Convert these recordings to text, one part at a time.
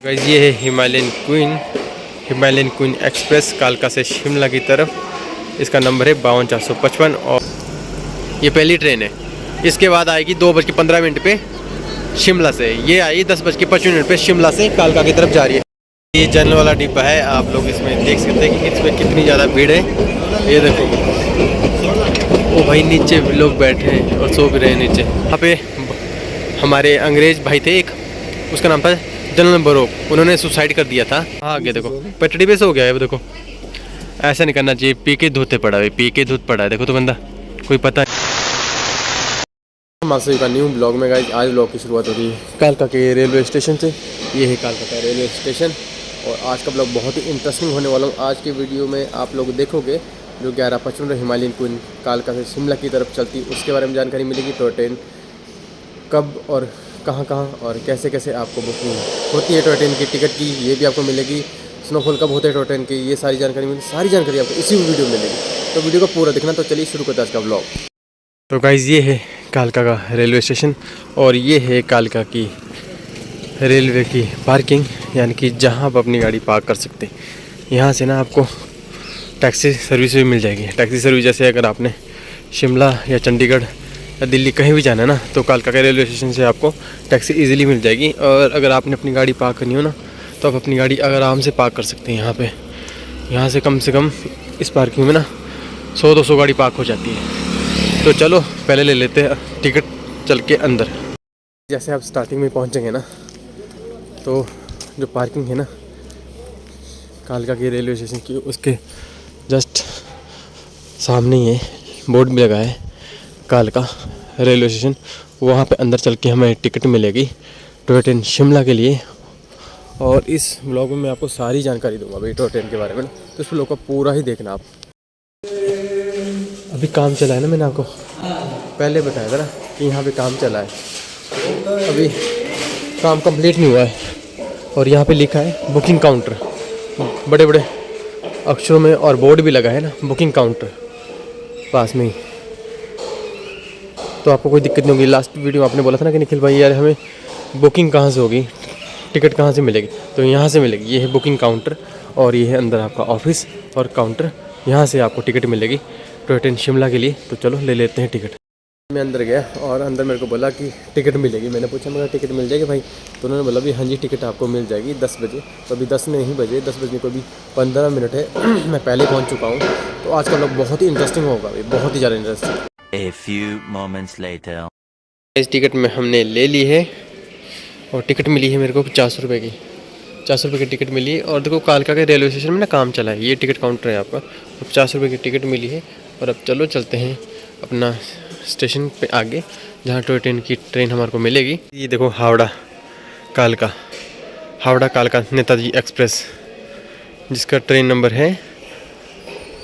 Guys ये है Himalayan queen express कालका से शिमला की तरफ। इसका नंबर है 52,455 और ये पहली ट्रेन है। इसके बाद आएगी 2:15 पे शिमला से। ये आई 10:25 पे शिमला से कालका की तरफ जा रही है। ये जनरल वाला डिब्बा है, आप लोग इसमें देख सकते हैं कि इसमें कितनी ज़्यादा भीड़ है। ये देखो, वो भाई नीचे लोग बैठे हैं और सो भी रहे हैं नीचे। यहाँ पे हमारे अंग्रेज भाई थे एक, उसका नाम था जनरल बरोक, उन्होंने सुसाइड कर दिया था। हाँ आगे देखो पटड़ी पे से हो गया है। देखो ऐसा नहीं करना चाहिए, पी के धोते पड़ा है, पी के धूत पड़ा है। देखो तो बंदा कोई पता मासूम का न्यू ब्लॉग में गाइस। आज ब्लॉग की शुरुआत हो रही है कालका के रेलवे स्टेशन से। ये है कालका का रेलवे स्टेशन और आज का ब्लॉग बहुत ही इंटरेस्टिंग होने वाला हूँ। आज की वीडियो में आप लोग देखोगे जो 11:55 हिमालयन क्वीन कालका से शिमला की तरफ चलती, उसके बारे में जानकारी मिलेगी। टॉय ट्रेन कब और कहाँ और कैसे कैसे आपको बुकिंग होती है टॉय ट्रेन की टिकट की, ये भी आपको मिलेगी। स्नोफॉल कब होते हैं टॉय ट्रेन की, ये सारी जानकारी मिलेगी। सारी जानकारी आपको इसी वीडियो में मिलेगी, तो वीडियो को पूरा देखना। तो चलिए शुरू करते हैं आज का ब्लॉग। तो गाइस ये है कालका का रेलवे स्टेशन और ये है कालका की रेलवे की पार्किंग, यानी कि जहाँ आप अपनी गाड़ी पार्क कर सकते हैं। यहाँ से ना आपको टैक्सी सर्विस भी मिल जाएगी। टैक्सी सर्विस जैसे अगर आपने शिमला या चंडीगढ़ या दिल्ली कहीं भी जाना है ना, तो कालका के रेलवे स्टेशन से आपको टैक्सी इजीली मिल जाएगी। और अगर आपने अपनी गाड़ी पार्क करनी हो ना, तो आप अपनी गाड़ी आराम से पार्क कर सकते हैं यहाँ पे। यहाँ से कम इस पार्किंग में ना 100-200 गाड़ी पार्क हो जाती है। तो चलो पहले ले लेते हैं टिकट चल के अंदर। जैसे आप स्टार्टिंग में पहुँचेंगे ना, तो जो पार्किंग है ना कालका के रेलवे स्टेशन की, उसके जस्ट सामने ही है, बोर्ड भी लगा है कालका रेलवे स्टेशन। वहाँ पे अंदर चल के हमें टिकट मिलेगी टॉय ट्रेन शिमला के लिए। और इस ब्लॉग में मैं आपको सारी जानकारी दूंगा भाई टॉय ट्रेन के बारे में, तो इस ब्लॉग का पूरा ही देखना आप। अभी काम चला है ना, मैंने आपको पहले बताया था ना कि यहाँ पे काम चला है, अभी काम कंप्लीट नहीं हुआ है। और यहाँ पे लिखा है बुकिंग काउंटर, बड़े बड़े अक्षरों में, और बोर्ड भी लगा है ना बुकिंग काउंटर पास में ही। तो आपको कोई दिक्कत नहीं होगी। लास्ट वीडियो आपने बोला था ना कि निखिल भाई यार हमें बुकिंग कहाँ से होगी, टिकट कहाँ से मिलेगी, तो यहाँ से मिलेगी। ये है बुकिंग काउंटर और ये है अंदर आपका ऑफिस और काउंटर। यहाँ से आपको टिकट मिलेगी टॉय ट्रेन शिमला के लिए। तो चलो ले लेते हैं टिकट। मैं अंदर गया और अंदर मेरे को बोला कि टिकट मिलेगी। मैंने पूछा मेरा टिकट मिल जाएगी भाई, तो उन्होंने बोला भी हाँ जी टिकट आपको मिल जाएगी 10 बजे। तो अभी 10 नहीं बजे, 10 बजने को भी 15 मिनट है। मैं पहले पहुँच चुका हूँ। तो आज का लोग बहुत ही इंटरेस्टिंग होगा भाई, बहुत ही ज़्यादा interesting. A few moments later. इस टिकट में हमने ले ली है और टिकट मिली है मेरे को 50 रुपये की। 50 रुपये की टिकट मिली है। और देखो कालका के रेलवे स्टेशन में ना काम चला है, ये टिकट काउंटर है आपका। तो 50 रुपये की टिकट मिली है। और अब चलो चलते हैं अपना स्टेशन पे आगे, जहाँ टॉय ट्रेन की ट्रेन हमारे को मिलेगी। ये देखो हावड़ा कालका नेताजी एक्सप्रेस, जिसका ट्रेन नंबर है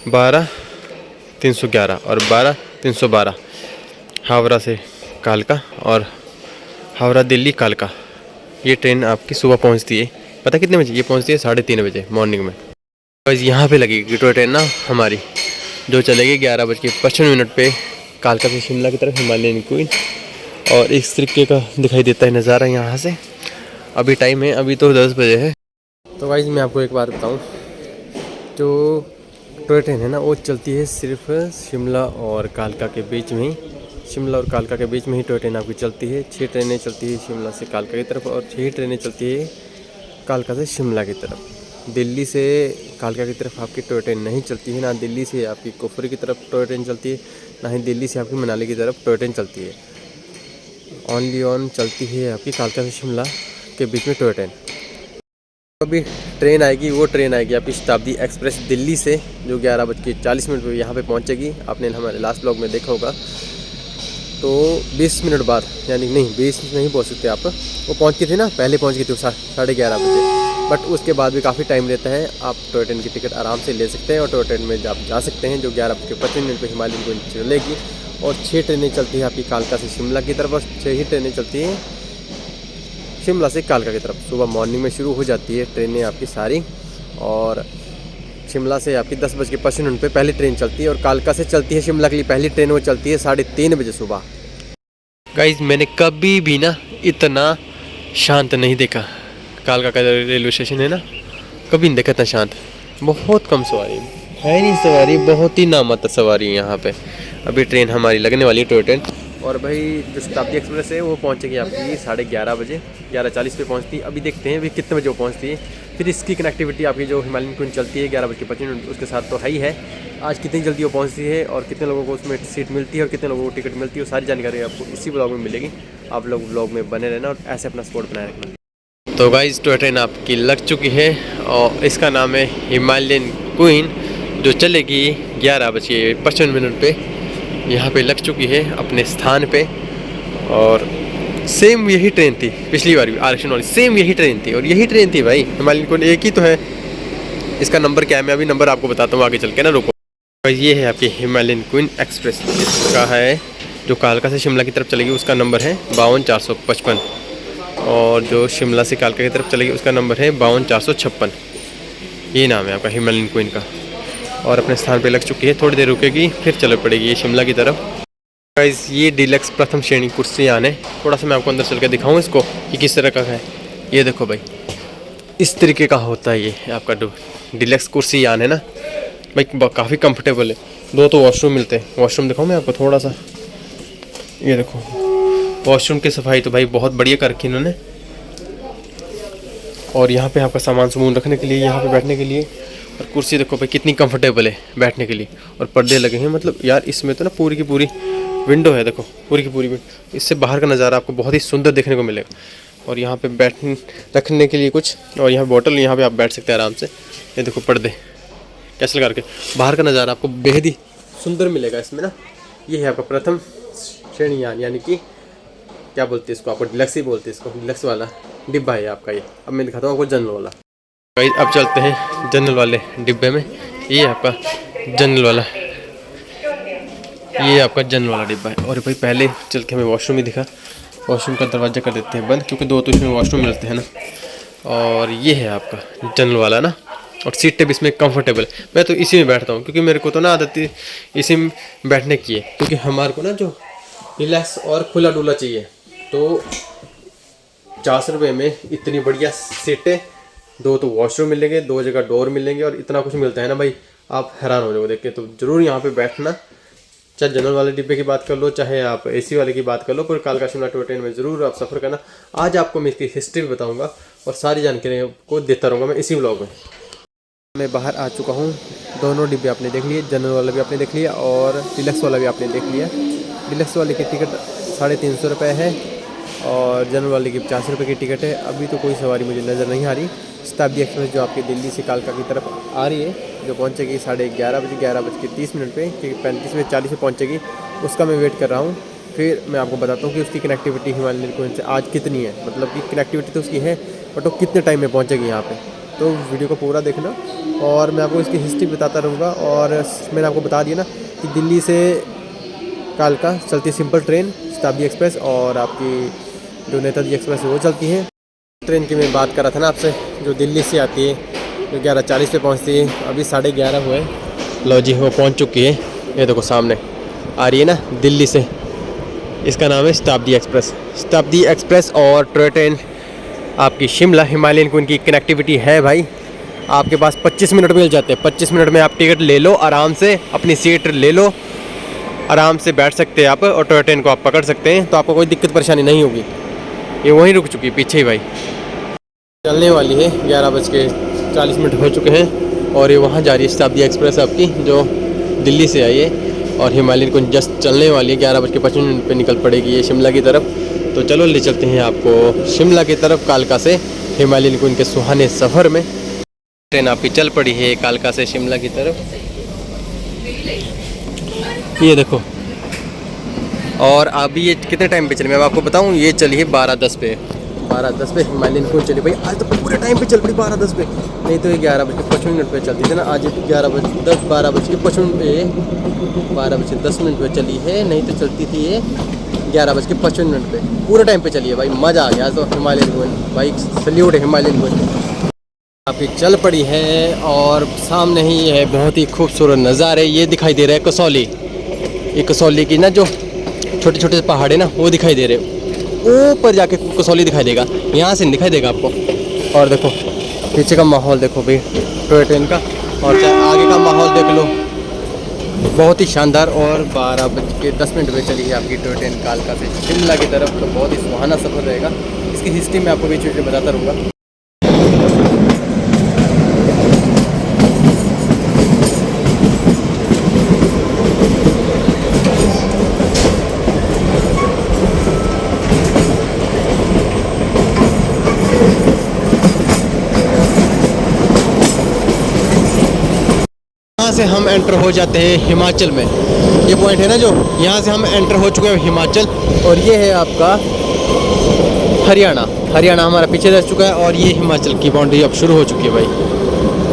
12,311 और 12,312। हावड़ा से कालका और हावड़ा दिल्ली कालका, ये ट्रेन आपकी सुबह पहुंचती है। पता कितने बजे? ये पहुंचती है 3:30 बजे मॉर्निंग में। बस यहाँ पे लगेगी टॉय ट्रेन ना हमारी, जो चलेगी 11:55 पे कालका से शिमला की तरफ, हिमालयन क्वीन। और इस तरीके का दिखाई देता है नज़ारा यहाँ से। अभी टाइम है, अभी तो 10 बजे है। तो गाइस मैं आपको एक बात बताऊँ, जो टॉय ट्रेन है ना वो चलती है सिर्फ शिमला और कालका के बीच में ही। शिमला और कालका के बीच में ही टॉय ट्रेन आपकी चलती है। 6 ट्रेनें चलती है शिमला से कालका की तरफ और 6 ट्रेनें चलती है कालका से शिमला की तरफ। दिल्ली से कालका की तरफ आपकी टॉय ट्रेन नहीं चलती है। ना दिल्ली से आपकी कुफरी की तरफ टॉय ट्रेन चलती है, ना ही दिल्ली से आपकी मनाली की तरफ टॉय ट्रेन चलती है। ओनली ऑन चलती है आपकी कालका से शिमला के बीच में टॉय ट्रेन। अभी ट्रेन आएगी, वो ट्रेन आएगी आपकी शताब्दी एक्सप्रेस दिल्ली से, जो 11:40 पर यहाँ पे पहुँचेगी। आपने हमारे लास्ट ब्लॉग में देखा होगा। तो 20 मिनट बाद, यानी नहीं 20 नहीं पहुँच सकते आप, वो पहुँच गई थी ना, पहले पहुँच गई थी 11:30 बजे। बट उसके बाद भी काफ़ी टाइम रहता है। आप टॉय ट्रेन की टिकट आराम से ले सकते हैं और टॉय ट्रेन में आप जा सकते हैं, जो 11:25 पर हिमालयन क्वीन चलेगी। और 6 ट्रेनें चलती हैं आपकी कालका से शिमला की तरफ, और 6 ही ट्रेनें चलती हैं शिमला से कालका की तरफ। सुबह मॉर्निंग में शुरू हो जाती है ट्रेनें आपकी सारी। और शिमला से आपकी 10:55 पे पहली ट्रेन चलती है और कालका से चलती है शिमला के लिए पहली ट्रेन, वो चलती है 3:30 बजे सुबह। गाइस मैंने कभी भी ना इतना शांत नहीं देखा कालका का रेलवे स्टेशन है ना, कभी नहीं देखा इतना शांत। बहुत कम सवारी है, नहीं सवारी, बहुत ही नामात्र सवारी है यहाँ पे। अभी ट्रेन हमारी लगने वाली है टॉय ट्रेन। और भाई जो शताब्दी एक्सप्रेस है वो पहुँचेगी आपकी 11:30 बजे, 11:40 पे पहुँचती है। अभी देखते हैं अभी कितने बजे वो पहुँचती है। फिर इसकी कनेक्टिविटी आपकी जो हिमालयन क्वीन चलती है 11:25 उसके साथ तो है ही है। आज कितनी जल्दी वो पहुँचती है और कितने लोगों को उसमें सीट मिलती है और कितने लोगों को टिकट मिलती है, वो सारी जानकारी आपको इसी ब्लॉग में मिलेगी। आप लोग ब्लॉग में बने रहना और ऐसे अपना स्पॉट बनाए रखना। तो गाइस टॉय ट्रेन आपकी लग चुकी है और इसका नाम है हिमालयन क्वीन, जो चलेगी 11:55 पे। यहाँ पे लग चुकी है अपने स्थान पे। और सेम यही ट्रेन थी पिछली बार भी, आरक्षण वाली सेम यही ट्रेन थी और यही ट्रेन थी भाई। हिमालयन क्वीन एक ही तो है। इसका नंबर क्या है मैं अभी नंबर आपको बताता हूँ आगे चल के ना, रुको। ये है आपकी हिमालयन क्वीन एक्सप्रेस, इसका है जो कालका से शिमला की तरफ चलेगी उसका नंबर है 52,455। और जो शिमला से कालका की तरफ चलेगी उसका नंबर है 52,456। ये नाम है आपका हिमालयन क्वीन का। और अपने स्थान पे लग चुकी है, थोड़ी देर रुकेगी फिर चल पड़ेगी ये शिमला की तरफ। गाइस ये डीलक्स प्रथम श्रेणी कुर्सियान है। थोड़ा सा मैं आपको अंदर चल के दिखाऊँ इसको कि किस तरह का है। ये देखो भाई, इस तरीके का होता है ये आपका डीलक्स कुर्सियान है ना भाई, काफ़ी कंफर्टेबल है। 2 तो वॉशरूम मिलते हैं। वॉशरूम दिखाऊँ मैं आपको थोड़ा सा, ये देखो वॉशरूम की सफाई तो भाई बहुत बढ़िया कर रखी इन्होंने। और यहाँ पे आपका सामान समून रखने के लिए, यहाँ पे बैठने के लिए। और कुर्सी देखो भाई कितनी कंफर्टेबल है बैठने के लिए। और पर्दे लगे हैं, मतलब यार इसमें तो ना पूरी की पूरी विंडो है, देखो पूरी की पूरी विंडो। इससे बाहर का नज़ारा आपको बहुत ही सुंदर देखने को मिलेगा। और यहाँ पे बैठने रखने के लिए कुछ, और यहाँ बोतल, यहाँ पे आप बैठ सकते हैं आराम से। ये देखो पर्दे कैसे लगा के, बाहर का नज़ारा आपको बेहद ही सुंदर मिलेगा इसमें ना। ये है आपका प्रथम श्रेणी यानी कि क्या बोलते हैं इसको, आपको डिलक्स ही बोलते हैं इसको, डिलक्स वाला डिब्बा है आपका ये। अब मैं दिखाता हूँ आपको जनरल वाला। भाई अब चलते हैं जनरल वाले डिब्बे में। ये आपका जनरल वाला, ये आपका जनरल वाला डिब्बा है। और भाई पहले चल के हमें वॉशरूम ही दिखा। वॉशरूम का दरवाज़ा कर देते हैं बंद, क्योंकि 2 तो इसमें वॉशरूम मिलते हैं ना। और ये है आपका जनरल वाला ना। और सीटें भी इसमें कंफर्टेबल है। मैं तो इसी में बैठता हूँ क्योंकि मेरे को तो ना आदत थी इसी में बैठने की है, क्योंकि हमारे को ना जो रिलैक्स और खुला डुला चाहिए। तो 400 रुपये में इतनी बढ़िया सीटें, 2 तो वॉशरूम मिलेंगे, 2 जगह डोर मिलेंगे और इतना कुछ मिलता है ना भाई, आप हैरान हो जाओगे देख के। तो ज़रूर यहाँ पे बैठना, चाहे जनरल वाले डिब्बे की बात कर लो, चाहे आप एसी वाले की बात कर लो, पर कालका शिमला टॉय ट्रेन में ज़रूर आप सफ़र करना। आज आपको मैं इसकी हिस्ट्री भी बताऊँगा और सारी जानकारी को देता रहूँगा मैं इसी व्लॉग में। मैं बाहर आ चुका हूँ। दोनों डिब्बे आपने देख लिए, जनरल वाला भी आपने देख लिया और डिलक्स वाला भी आपने देख लिया। डिलक्स वाले की टिकट 350 रुपये है और जनरल वाले की 50 रुपये की टिकट है। अभी तो कोई सवारी मुझे नज़र नहीं आ रही। शताब्दी एक्सप्रेस जो आपके दिल्ली से कालका की तरफ आ रही है, जो पहुँचेगी 11:30 बजे, 11:30 पे, क्योंकि 35:40 पे पहुँचेगी, उसका मैं वेट कर रहा हूँ। फिर मैं आपको बताता हूँ कि उसकी कनेक्टिविटी हिमालयन क्वीन से आज कितनी है। मतलब कि कनेक्टिविटी तो उसकी है, बट वो कितने टाइम में पहुँचेगी यहाँ पे। तो वीडियो को पूरा देखना और मैं आपको इसकी हिस्ट्री बताता रहूँगा। और मैंने आपको बता दिया ना कि दिल्ली से कालका चलती सिंपल ट्रेन शताब्दी एक्सप्रेस, और आपकी जो नेताजी एक्सप्रेस है वो चलती है। ट्रेन की मैं बात कर रहा था ना आपसे, जो दिल्ली से आती है, जो 11:40 पे पहुँचती है। अभी 11:30 हुए, लो जी वो पहुँच चुकी है। ये देखो सामने आ रही है ना दिल्ली से। इसका नाम है शताब्दी एक्सप्रेस। शताब्दी एक्सप्रेस और टॉय ट्रेन आपकी शिमला हिमालयन क्वीन की कनेक्टिविटी है भाई। आपके पास 25 मिनट मिल जाते हैं। 25 मिनट में आप टिकट ले लो, आराम से अपनी सीट ले लो, आराम से बैठ सकते हैं आप और टॉय ट्रेन को आप पकड़ सकते हैं। तो आपको कोई दिक्कत परेशानी नहीं होगी। ये वहीं रुक चुकी है पीछे ही भाई, चलने वाली है। 11:40 हो चुके हैं और ये वहाँ जा रही है शताब्दी एक्सप्रेस आपकी, जो दिल्ली से आई है। और हिमालयन क्वीन जस्ट चलने वाली है, 11:55 पे निकल पड़ेगी ये शिमला की तरफ। तो चलो ले चलते हैं आपको शिमला की तरफ कालका से हिमालयन क्वीन के सुहाने सफ़र में। ट्रेन आपकी चल पड़ी है कालका से शिमला की तरफ, ये देखो। और अभी ये कितने टाइम पे चली मैं आपको बताऊं, ये चली है 12:10 पे। 12:10 पे हिमालयन क्वीन चली भाई। आज तो पूरे टाइम पे चल पड़ी 12:10 पे, नहीं तो ये 11:55 पे चलती थी ना। आज 12:10 पे चली है, नहीं तो चलती थी ये 11:55 पे। पूरे टाइम पे चली है भाई, मज़ा आ गया। तो हिमालयन क्वीन भाई, सल्यूट है हिमालयन क्वीन। आपकी चल पड़ी है और सामने ही है बहुत ही खूबसूरत नज़ारे। ये दिखाई दे रहा है कसौली। ये कसौली की ना जो छोटे छोटे पहाड़ है ना, वो दिखाई दे रहे हैं। ऊपर जाके कसौली दिखाई देगा, यहाँ से दिखाई देगा आपको। और देखो पीछे का माहौल देखो भाई टॉय ट्रेन का, और आगे का माहौल देख लो, बहुत ही शानदार। और 12:10 पे चली है आपकी टॉय ट्रेन कालका से शिमला की तरफ। तो बहुत ही सुहाना सफ़र रहेगा। इसकी हिस्ट्री मैं आपको बीच बीच में बताता रहूँगा। यहाँ से हम एंटर हो जाते हैं हिमाचल में। ये पॉइंट है ना जो, यहाँ से हम एंटर हो चुके हैं हिमाचल, और ये है आपका हरियाणा। हरियाणा हमारा पीछे रह चुका है, और ये हिमाचल की बाउंड्री अब शुरू हो चुकी है भाई।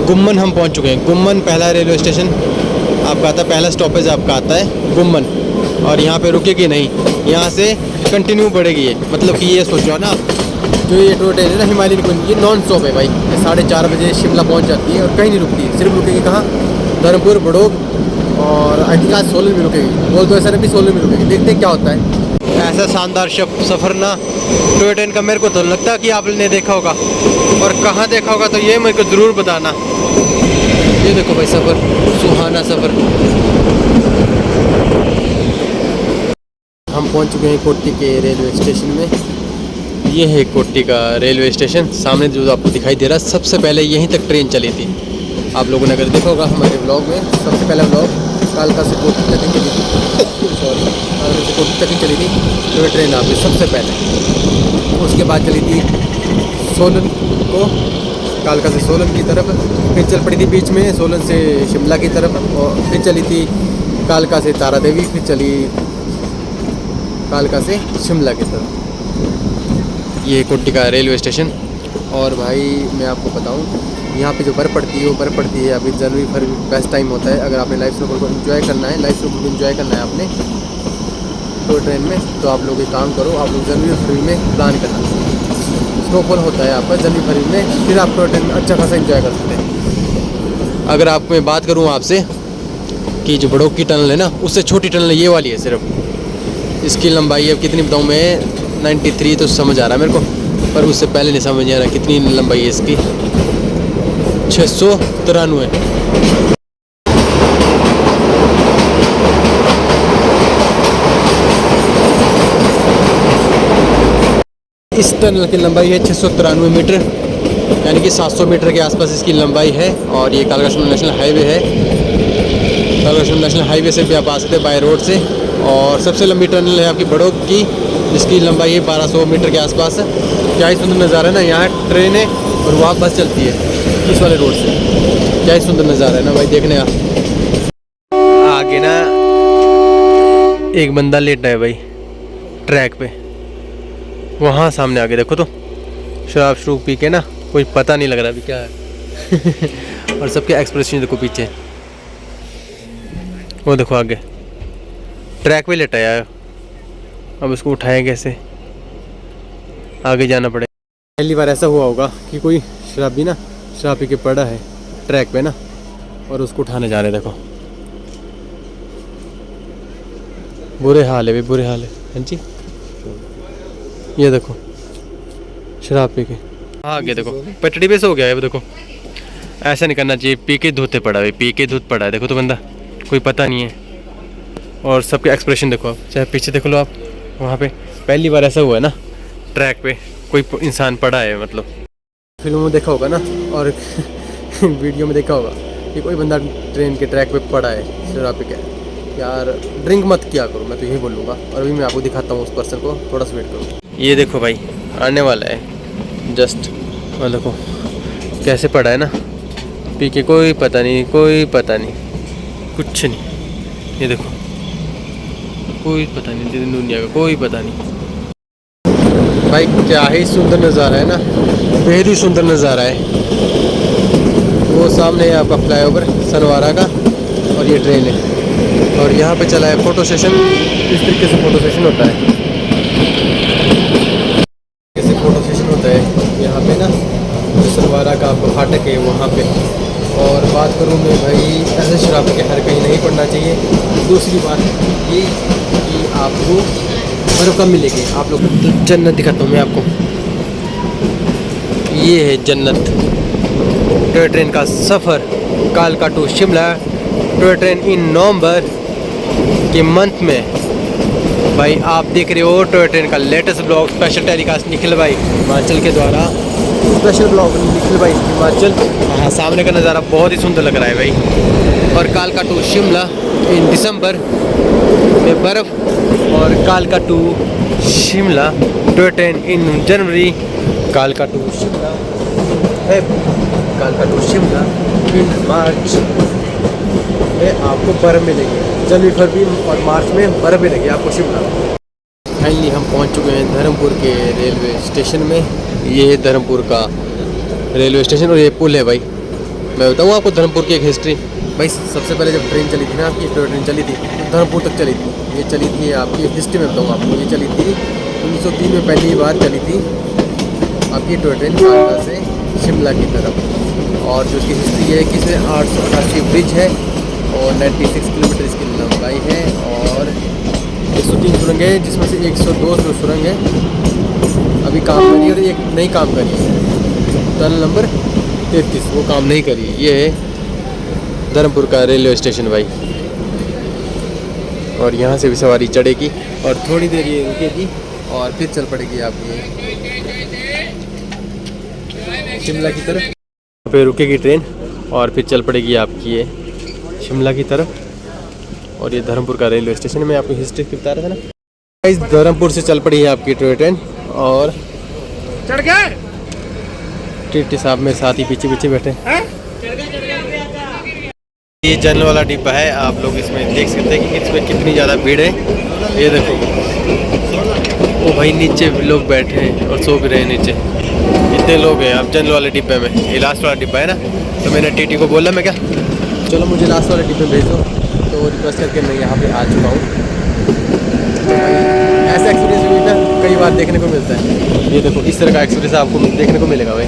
गुम्मन हम पहुँच चुके हैं। गुम्मन पहला रेलवे स्टेशन आपका आता है, पहला स्टॉपेज आपका आता है गुम्मन। और यहाँ पे रुकेगी नहीं, यहाँ से कंटिन्यू बढ़ेगी ये। मतलब कि ये सोचो ना, जो ये टॉय ट्रेन है ना हिमालयन क्वीन, ये नॉन स्टॉप है भाई। 4:30 बजे शिमला पहुँच जाती है और कहीं नहीं रुकती। सिर्फ रुकेगी कहाँ? धर्मपुर, बड़ोग, और आई थिंक आज सोलन में रुकेगी। बोल तो ऐसा भी सोलन में रुकेगी। देखते हैं क्या होता है। ऐसा शानदार सफ़र ना टॉय ट्रेन का मेरे को तो लगता है कि आपने देखा होगा, और कहाँ देखा होगा तो ये मेरे को ज़रूर बताना। ये देखो भाई सफ़र, सुहाना सफ़र। हम पहुंच चुके हैं कोटी के रेलवे स्टेशन में। ये है कोटी का रेलवे स्टेशन। सामने जो आपको दिखाई दे रहा है, सबसे पहले यहीं तक ट्रेन चली थी। आप लोगों ने अगर देखा होगा हमारे ब्लॉग में, सबसे पहला ब्लॉग कालका से कोटी तक चली थी। सॉरी, कालका से कोटी तक चली थी टॉय ट्रेन आपकी सबसे पहले। उसके बाद चली थी सोलन को, कालका से सोलन की तरफ, फिर चल पड़ी थी बीच में सोलन से शिमला की तरफ, और फिर चली थी कालका से तारा देवी, फिर चली कालका से शिमला की तरफ। ये कोटी का रेलवे स्टेशन। और भाई मैं आपको बताऊं, यहाँ पे जो बर्फ़ पड़ती है वो बर्फ़ पड़ती है अभी जनवरी फरवरी बेस्ट टाइम होता है। अगर आपने लाइफ स्नोफॉल को इन्जॉय करना है, लाइफ स्नोफॉल को इन्जॉय करना है आपने टॉय ट्रेन में, तो आप लोग एक काम करो, आप लोग जनवरी फरवरी में प्लान करना। स्नोफॉल होता है आपका जनवरी फरवरी में, फिर आप टॉय ट्रेन में अच्छा खासा इन्जॉय कर सकते हैं। अगर आप मैं बात करूँ आपसे कि जो बड़ोग की टनल है ना, उससे छोटी टनल ये वाली है सिर्फ। इसकी लंबाई अब कितनी बताऊँ मैं, 93 तो समझ आ रहा है मेरे को, पर उससे पहले नहीं समझ आ रहा कितनी लंबाई है इसकी। 693। इस टनल की लंबाई है 693 मीटर, यानी कि 700 मीटर के आसपास इसकी लंबाई है। और ये कालका शिमला नेशनल हाईवे है। कालका शिमला नेशनल हाईवे से भी आप आ सकते हैं बाय रोड से। और सबसे लंबी टनल है आपकी बड़ोग की, जिसकी लंबाई है 1200 मीटर के आसपास। क्या ही सुंदर नज़ारा है ना, यहाँ ट्रेन है और वहाँ बस चलती है इस वाले रोड से। क्या ही सुंदर नज़ारा है ना भाई, देखने का। आगे ना एक बंदा लेटा है भाई ट्रैक पे, वहाँ सामने आगे देखो तो शराब शुरू पी के ना, कोई पता नहीं लग रहा अभी क्या है। और सबके एक्सप्रेशन देखो पीछे, वो देखो आगे ट्रैक पे लेटा है। अब उसको उठाएं कैसे, आगे जाना पड़ेगा। पहली बार ऐसा हुआ होगा कि कोई शराबी ना शराब पी के पड़ा है ट्रैक पे ना, और उसको उठाने जा रहे हैं। देखो बुरे हाल है भाई, बुरे हाल है। हाँ जी, ये देखो शराब पी के आगे देखो पटड़ी पे से हो गया है। देखो ऐसा नहीं करना चाहिए, पी के धोते पड़ा है, पी के धुत पड़ा है। देखो तो बंदा, कोई पता नहीं है। और सबके एक्सप्रेशन देखो आप, चाहे पीछे देख लो आप, वहाँ पे पहली बार ऐसा हुआ है ना ट्रैक पे कोई इंसान पड़ा है। मतलब फिल्मों में देखा होगा ना, और वीडियो में देखा होगा कि कोई बंदा ट्रेन के ट्रैक पे पड़ा है शराब पी के। यार ड्रिंक मत किया करो, मैं तो यही बोलूँगा। और अभी मैं आपको दिखाता हूँ उस पर्सन को, थोड़ा सा वेट करो। ये देखो भाई आने वाला है जस्ट, और देखो कैसे पड़ा है ना पी के, कोई पता नहीं, कोई पता नहीं, कुछ नहीं। ये देखो कोई पता नहीं, दुनिया का कोई पता नहीं भाई। क्या ही सुंदर नज़ारा है ना, बेहद ही सुंदर नज़ारा है। वो सामने है आपका फ्लाईओवर सनवारा का, और ये ट्रेन है। और यहाँ पे चला है फोटो सेशन। इस तरीके से फोटो सेशन होता है, कैसे फोटो सेशन होता है यहाँ पे ना, सनवारा का आपको फाटक है वहाँ पे। और बात करूँ मैं भाई, ऐसे शराब के हर कहीं नहीं पड़ना चाहिए। दूसरी बात ये कि आपको बर्फ़ कम मिलेगी। आप लोग जन्नत दिखाता हूँ मैं आपको। ये है जन्नत। टॉय ट्रेन का सफ़र कालका to Shimla, toy train in November के मंथ में। भाई आप देख रहे हो टॉय ट्रेन का latest blog special telecast Nikhil भाई हिमाचल के द्वारा। स्पेशल ब्लॉग निखिल भाई हिमाचल। हाँ, सामने का नज़ारा बहुत ही सुंदर लग रहा है भाई। और कालका टू शिमला इन दिसंबर में बर्फ़, और कालका to Shimla toy train in January, कालका टू शिमला कालका टू शिमला इन मार्च में आपको बर्फ़ मिलेगी। जनवरी फरवरी और मार्च में बर्फ़ मिलेगी आपको शिमला। फाइनली हम पहुंच चुके हैं धर्मपुर के रेलवे स्टेशन में। ये है धर्मपुर का रेलवे स्टेशन और ये पुल है भाई। मैं बताऊँ आपको धर्मपुर की एक हिस्ट्री। भाई सबसे पहले जब ट्रेन चली थी ना, आपकी टॉय ट्रेन चली थी तो धर्मपुर तक चली थी। ये चली थी आपकी हिस्ट्री में बताऊँ आपको। ये चली थी 1903 में पहली बार चली थी आपकी टॉय ट्रेन कालका से शिमला की तरफ। और जो उसकी हिस्ट्री है कि इसमें 888 ब्रिज है और 96 किलोमीटर इसकी लंबाई है और 103 सुरंग है, जिसमें से 102 जो सुरंग है अभी काम करी और एक नहीं काम करी है। टनल नंबर 33 वो काम नहीं करी। ये है धर्मपुर का रेलवे स्टेशन भाई। और यहाँ से भी सवारी चढ़ेगी और थोड़ी देर ये रुकेगी और फिर चल पड़ेगी आपकी शिमला की तरफ। यहाँ पे रुकेगी ट्रेन और फिर चल पड़ेगी आपकी ये शिमला की तरफ। और ये धर्मपुर का रेलवे स्टेशन में आपको हिस्ट्री बता रहा था ना। इस धर्मपुर से चल पड़ी है आपकी टॉय ट्रेन और चढ़ गए। टीटी साहब मेरे साथ ही पीछे पीछे बैठे। ये जनरल वाला डिब्बा है। आप लोग इसमें देख सकते हैं कि इसमें कितनी ज़्यादा भीड़ है। ये देखो वो भाई नीचे लोग बैठे हैं और सो भी रहे हैं नीचे। इतने लोग हैं आप जनरल वाले डिब्बे में। ये लास्ट वाला डिब्बा है ना, तो मैंने टीटी को बोला मैं क्या चलो मुझे लास्ट वाले डिब्बे भेज दो, तो रिक्वेस्ट करके मैं यहाँ पे आ चुका हूँ। तो ऐसा एक्सपीरियंस भी ना कई बार देखने को मिलता है। ये देखो इस तरह का एक्सपीरियंस आपको देखने को मिलेगा भाई।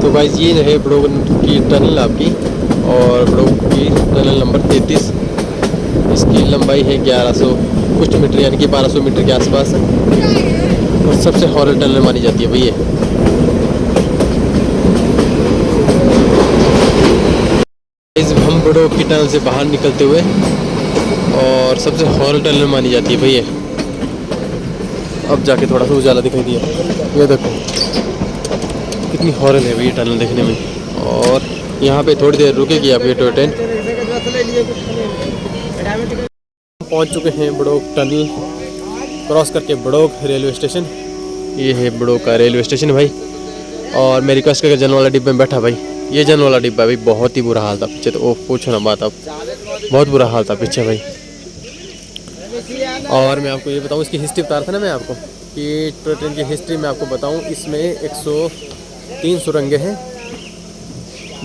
तो भाई ये है बड़ोग की टनल आपकी, और बड़ोग की टनल नंबर 33। इसकी लंबाई है 1100 कुछ मीटर, यानी कि 1200 मीटर के आसपास। और सबसे हॉरर टनल मानी जाती है भैया। हम बड़ोग की टनल से बाहर निकलते हुए और सबसे हॉरर टनल मानी जाती है भैया। अब जाके थोड़ा सा उजाला दिखाई दिया। ये देखो कितनी हॉरर है भैया टनल देखने में। और यहाँ पे थोड़ी देर रुकेगी आप ये टॉय ट्रेन। पहुँच चुके हैं बड़ोग टनल क्रॉस करके बड़ोग रेलवे स्टेशन। ये है बड़ोग का रेलवे स्टेशन भाई। और मैं रिक्वेस्ट करके जनरल वाला डिब्बे में बैठा भाई। ये जनरल वाला डिब्बा भाई बहुत ही बुरा हाल था पीछे, तो वो पूछो ना बात। अब बहुत बुरा हाल था पीछे भाई। और मैं आपको ये बताऊँ इसकी हिस्ट्री बता रहा था ना मैं आपको कि टॉय ट्रेन की हिस्ट्री में आपको बताऊँ। इसमें 103 सुरंगें हैं,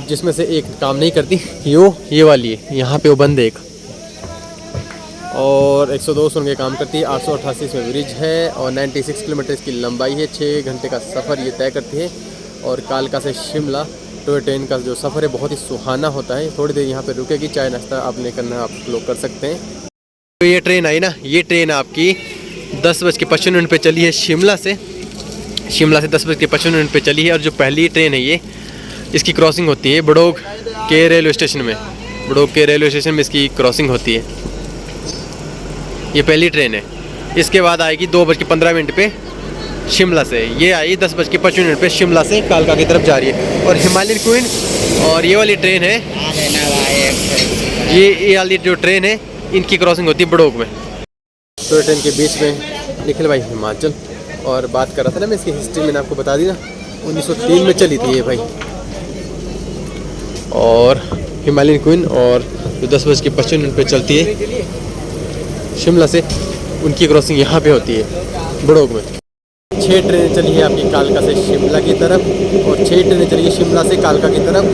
जिसमें से एक काम नहीं करती, ये वाली है। यहाँ पे वो बंद है एक। और 102 सुरंगें काम करती है। 888 इसमें ब्रिज है और 96 किलोमीटर इसकी लंबाई है। 6 घंटे का सफ़र ये तय करती है। और कालका से शिमला टॉय ट्रेन का जो सफ़र है बहुत ही सुहाना होता है। थोड़ी देर यहाँ पे रुकेगी, चाय नाश्ता आपने करना आप लोग कर सकते हैं। तो ये ट्रेन आई ना, ये ट्रेन आपकी 10:55 पे चली है शिमला से 10:55 पे चली है। और जो पहली ट्रेन है ये, इसकी क्रॉसिंग होती है बड़ोग के रेलवे स्टेशन में। बड़ोग के रेलवे स्टेशन में इसकी क्रॉसिंग होती है। ये पहली ट्रेन है। इसके बाद आएगी 2:15 पे शिमला से। ये आई 10:55 पे शिमला से कालका की तरफ जा रही है। और हिमालयन क्वीन और ये वाली ट्रेन है, ये वाली जो ट्रेन है इनकी क्रॉसिंग होती है बड़ोग में। टॉय ट्रेन के बीच में निखिल भाई हिमाचल। और बात कर रहा था ना मैं इसकी हिस्ट्री, मैंने आपको बता दी ना 1903 में चली थी ये भाई। और हिमालयन क्वीन और जो 10:55 पे चलती है शिमला से, उनकी क्रॉसिंग यहाँ पे होती है बड़ोग में। 6 ट्रेनें चली है आपकी कालका से शिमला की तरफ और 6 ट्रेनें चली है शिमला से कालका की तरफ।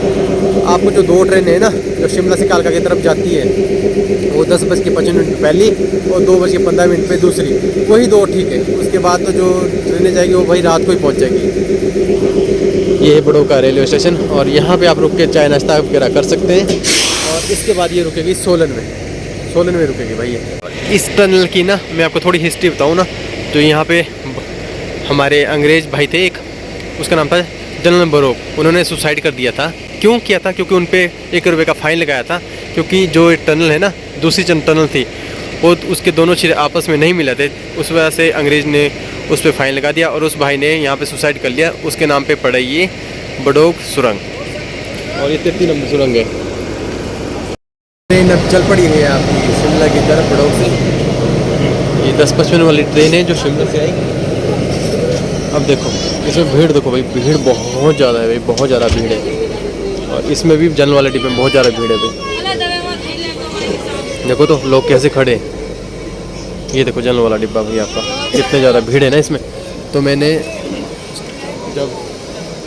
आपको जो 2 ट्रेनें हैं ना जो शिमला से कालका की तरफ जाती है, वो 10:55 पहली और 2:15 पे दूसरी, वही 2 ठीक है। उसके बाद तो जो ट्रेनें जाएगी वो भाई रात को ही पहुँच जाएगी। ये है बड़ोग का रेलवे स्टेशन और यहाँ पे आप रुक के चाय नाश्ता वगैरह कर सकते हैं। और इसके बाद ये रुकेगी सोलन में रुकेगी भाई ये। इस टनल की ना मैं आपको थोड़ी हिस्ट्री बताऊँ ना, तो यहाँ पे हमारे अंग्रेज़ भाई थे एक, उसका नाम था जनरल बरोक, उन्होंने सुसाइड कर दिया था। क्यों किया था? क्योंकि उन पे 1 रुपये का फ़ाइन लगाया था, क्योंकि जो टनल है ना, दूसरी टनल थी, वो उसके दोनों सिरे आपस में नहीं मिले थे। उस वजह से अंग्रेज़ ने उस पर फ़ाइन लगा दिया और उस भाई ने यहाँ पे सुसाइड कर लिया। उसके नाम पे पड़ा ये बडोग सुरंग, और ये 33 नंबर सुरंग है। ट्रेन अब चल पड़ी है आपकी शिमला की तरफ बडोग से। ये 10:55 वाली ट्रेन है जो शिमला से आएगी। अब देखो इसमें भीड़, देखो भाई, भीड़ बहुत ज़्यादा है भाई, बहुत ज़्यादा भीड़ है। और इसमें भी जनरल वाले डिब्बे में बहुत ज़्यादा भीड़ है भाई। देखो तो लोग कैसे खड़े हैं। ये देखो जनरल वाला डिब्बा भाई आपका, कितने ज़्यादा भीड़ है ना इसमें। तो मैंने जब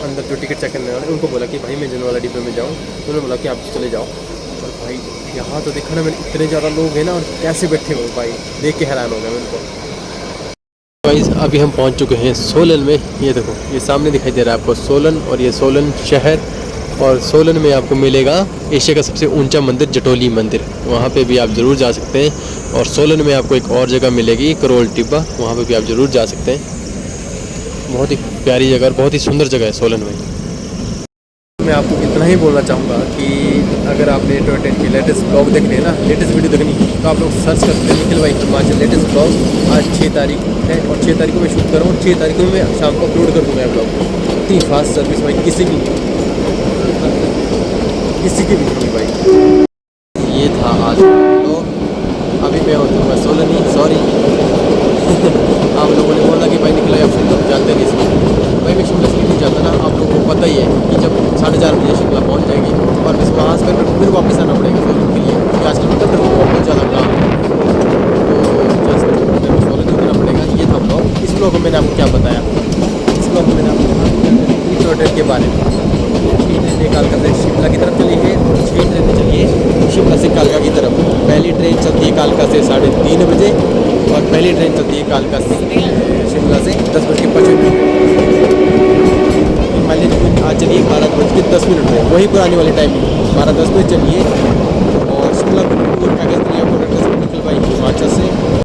अंदर जो टिकट चेक करने वाले उनको बोला कि भाई मैं जनरल वाला डिब्बे में जाऊँ, तो उन्होंने बोला कि आप चले जाओ। और भाई यहाँ तो देखा ना मैंने, इतने ज़्यादा लोग हैं ना, और कैसे बैठे हुए भाई, देख के हैरान हो गया मेरे को। गाइस अभी हम पहुंच चुके हैं सोलन में। ये देखो ये सामने दिखाई दे रहा है आपको सोलन, और ये सोलन शहर। और सोलन में आपको मिलेगा एशिया का सबसे ऊंचा मंदिर जटोली मंदिर, वहाँ पे भी आप ज़रूर जा सकते हैं। और सोलन में आपको एक और जगह मिलेगी करोल टिब्बा, वहाँ पे भी आप ज़रूर जा सकते हैं। बहुत ही प्यारी जगह, बहुत ही सुंदर जगह है सोलन में। मैं आपको इतना ही बोलना चाहूँगा कि अगर आपने टॉय ट्रेन की लेटेस्ट ब्लॉग देखने हैं ना, लेटेस्ट वीडियो देखनी, तो आप लोग सर्च करते हैं निखिल भाई हिमाचल लेटेस्ट ब्लॉग। आज 6 तारीख है और 6 तारीख को मैं शूट कर रहा हूँ, 6 तारीख को मैं शाम को अपलोड कर दूँगा ब्लॉग। इतनी फास्ट सर्विस भाई, किसी की भी नहीं भाई। ये था आज तो अभी मैं होता सोलन ही, सॉरी। आप लोगों ने बोला कि भाई निकला या फिर लोग जानते नहीं इसमें, भाई मैं शिमला से नहीं जाता ना, आप लोगों को पता ही है कि जब 4:30 बजे शिमला पहुंच जाएगी और बस वहाँ से फिर वापस आना पड़ेगा सोलन के लिए, क्योंकि आजकल मतलब बहुत ज़्यादा काम है, तो जस्ट सोलन निकलना पड़ेगा। ये था ब्लॉग। इस ब्लॉग में मैंने आपको क्या बताया, इस ब्लॉग में मैंने आपको होटल के बारे में, 6 ट्रेनें कालका से शिमला की तरफ चली है और 6 ट्रेनें चली है शिमला से कालका की तरफ। पहली ट्रेन चलती है कालका से 3:30 बजे, और पहली ट्रेन चलती है कालका से शिमला से 10:55। हिमालयन क्वीन आज चलिए 12:10 में, वही पुरानी वाली टाइमिंग 12:10 बजे चलिए। और शिमला टूर का